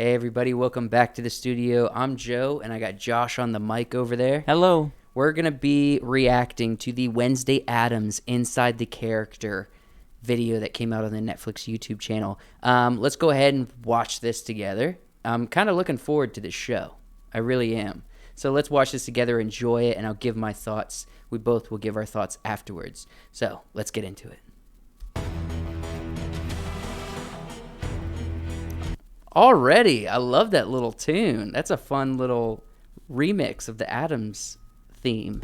Hey everybody, welcome back to the studio. I'm Joe, and I got Josh on the mic over there. Hello. We're going to be reacting to the Wednesday Addams Inside the Character video that came out on the Netflix YouTube channel. Let's go ahead and watch this together. I'm kind of looking forward to this show. I really am. So let's watch this together, enjoy it, and I'll give my thoughts. We both will give our thoughts afterwards. So let's get into it. Already, I love that little tune. That's a fun little remix of the Addams theme.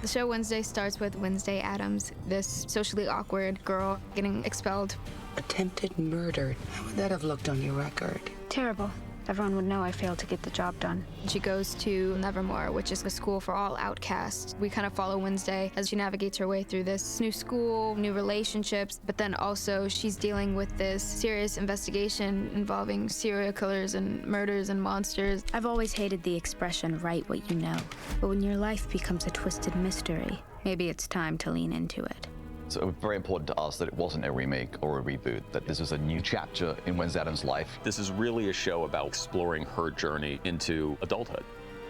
The show Wednesday starts with Wednesday Addams, this socially awkward girl getting expelled. Attempted murder. How would that have looked on your record? Terrible. Everyone would know I failed to get the job done. She goes to Nevermore, which is a school for all outcasts. We kind of follow Wednesday as she navigates her way through this new school, new relationships, but then also she's dealing with this serious investigation involving serial killers and murders and monsters. I've always hated the expression, write what you know. But when your life becomes a twisted mystery, maybe it's time to lean into it. So it was very important to us that it wasn't a remake or a reboot, that this was a new chapter in Wednesday Addams' life. This is really a show about exploring her journey into adulthood.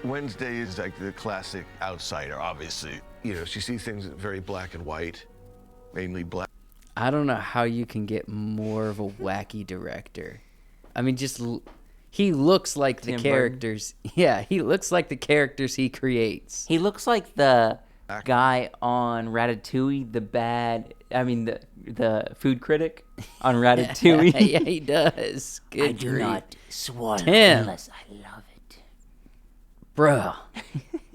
Wednesday is like the classic outsider, obviously. You know, she sees things very black and white, mainly black. I don't know how you can get more of a wacky director. I mean, he looks like the Tim characters. Yeah, he looks like the characters he creates. He looks like the guy on Ratatouille, the food critic on Ratatouille. Yeah, he does. Good I do grief. not swallow Tim. unless I love it. Bro,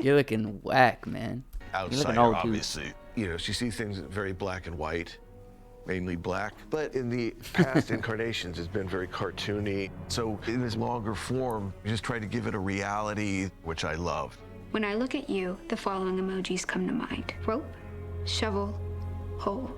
you're looking whack, man. Outsider, old dude. obviously. You know, she sees things very black and white, mainly black. But in the past incarnations, it's been very cartoony. So in this longer form, we just tried to give it a reality, which I loved. When I look at you, the following emojis come to mind. Rope, shovel, hole.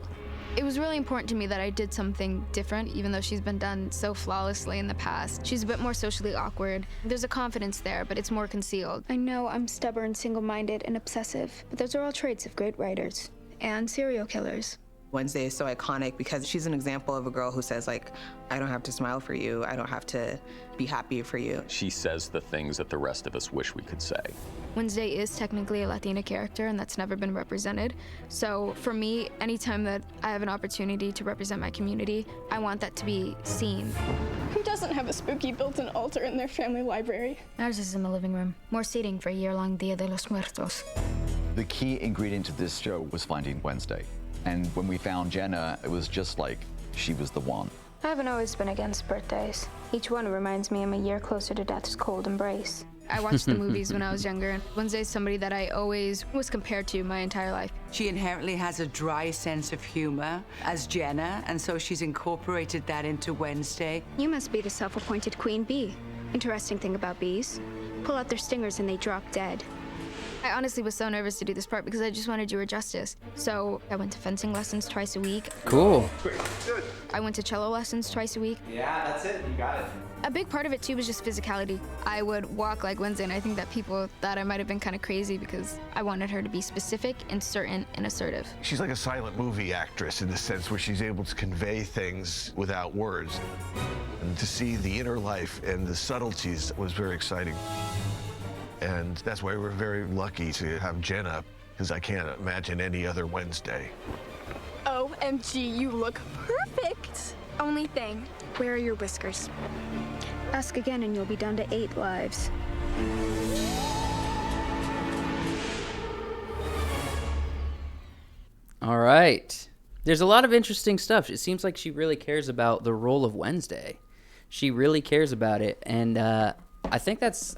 It was really important to me that I did something different, even though she's been done so flawlessly in the past. She's a bit more socially awkward. There's a confidence there, but it's more concealed. I know I'm stubborn, single-minded, and obsessive, but those are all traits of great writers and serial killers. Wednesday is so iconic because she's an example of a girl who says, like, I don't have to smile for you. I don't have to be happy for you. She says the things that the rest of us wish we could say. Wednesday is technically a Latina character, and that's never been represented. So for me, anytime that I have an opportunity to represent my community, I want that to be seen. Who doesn't have a spooky built-in altar in their family library? Ours is in the living room. More seating for a year-long Dia de los Muertos. The key ingredient to this show was finding Wednesday. And when we found Jenna, it was just like she was the one. I haven't always been against birthdays. Each one reminds me I'm a year closer to death's cold embrace. I watched the movies when I was younger, and Wednesday's somebody that I always was compared to my entire life. She inherently has a dry sense of humor as Jenna, and so she's incorporated that into Wednesday. You must be the self-appointed queen bee. Interesting thing about bees, pull out their stingers and they drop dead. I honestly was so nervous to do this part because I just wanted to do her justice. So I went to fencing lessons twice a week. Cool. I went to cello lessons twice a week. Yeah, that's it. You got it. A big part of it too was just physicality. I would walk like Wednesday, and I think that people thought I might have been kind of crazy because I wanted her to be specific and certain and assertive. She's like a silent movie actress in the sense where she's able to convey things without words. And to see the inner life and the subtleties was very exciting. And that's why we're very lucky to have Jenna, because I can't imagine any other Wednesday. OMG, you look perfect. Only thing, where are your whiskers? Ask again and you'll be down to 8 lives. All right. There's a lot of interesting stuff. It seems like she really cares about the role of Wednesday. She really cares about it, and I think that's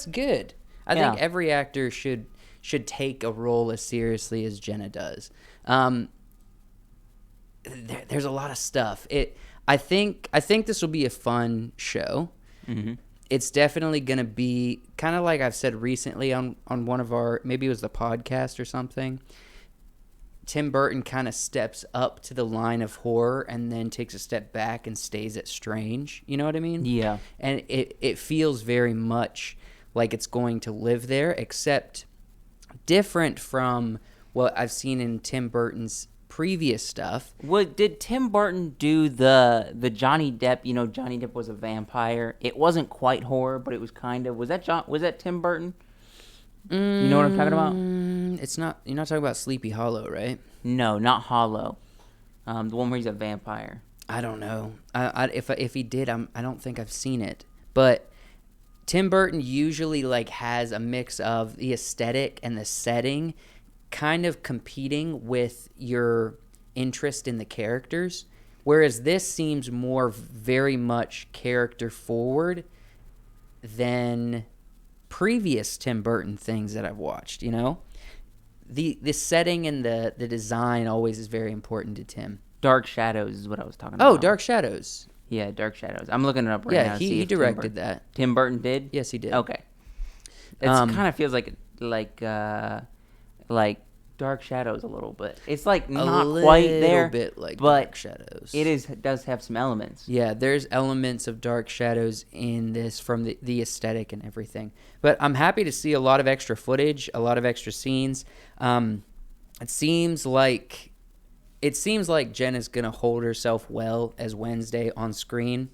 good. I think every actor should take a role as seriously as Jenna does. There's a lot of stuff. I think this will be a fun show. Mm-hmm. It's definitely gonna be kind of like I've said recently on one of our, maybe it was the podcast or something. Tim Burton kind of steps up to the line of horror and then takes a step back and stays at strange. You know what I mean? Yeah. And it feels very much like it's going to live there, except different from what I've seen in Tim Burton's previous stuff. What did Tim Burton do the Johnny Depp? You know, Johnny Depp was a vampire. It wasn't quite horror, but it was kind of. Was that Tim Burton? You know what I'm talking about? It's not. You're not talking about Sleepy Hollow, right? No, not Hollow. The one where he's a vampire. I don't know. If he did, I don't think I've seen it. But Tim Burton usually like has a mix of the aesthetic and the setting kind of competing with your interest in the characters, whereas this seems more very much character forward than previous Tim Burton things that I've watched, you know? The setting and the design always is very important to Tim. Dark Shadows is what I was talking about. Oh, Dark Shadows. Yeah, Dark Shadows. I'm looking it up right now. Yeah, he directed that. Tim Burton did? Yes, he did. Okay. It kind of feels like Dark Shadows a little bit. It's like not quite there, bit like but Dark Shadows. It does have some elements. Yeah, there's elements of Dark Shadows in this from the aesthetic and everything. But I'm happy to see a lot of extra footage, a lot of extra scenes. It seems like Jenna's gonna hold herself well as Wednesday on screen,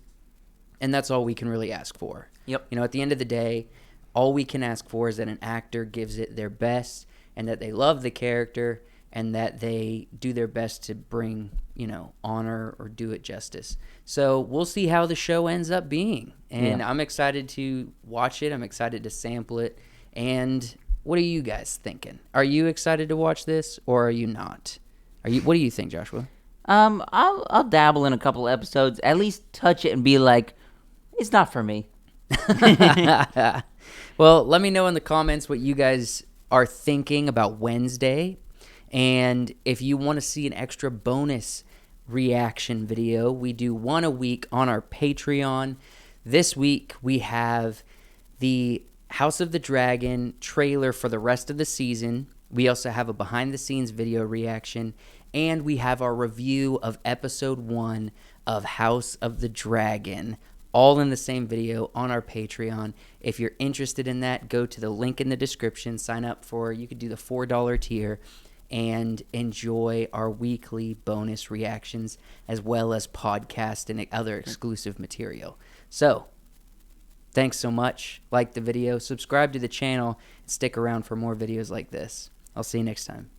and that's all we can really ask for. Yep. You know, at the end of the day, all we can ask for is that an actor gives it their best, and that they love the character, and that they do their best to bring, you know, honor or do it justice. So we'll see how the show ends up being, and I'm excited to watch it. I'm excited to sample it. And what are you guys thinking? Are you excited to watch this, or are you not? What do you think, Joshua? I'll dabble in a couple episodes, at least touch it and be like, it's not for me. Well, let me know in the comments what you guys are thinking about Wednesday. And if you want to see an extra bonus reaction video, we do one a week on our Patreon. This week we have the House of the Dragon trailer for the rest of the season. We also have a behind the scenes video reaction, and we have our review of episode 1 of House of the Dragon, all in the same video on our Patreon. If you're interested in that, go to the link in the description, sign up for, you could do the $4 tier, and enjoy our weekly bonus reactions as well as podcast and other exclusive material. So, thanks so much. Like the video, subscribe to the channel, and stick around for more videos like this. I'll see you next time.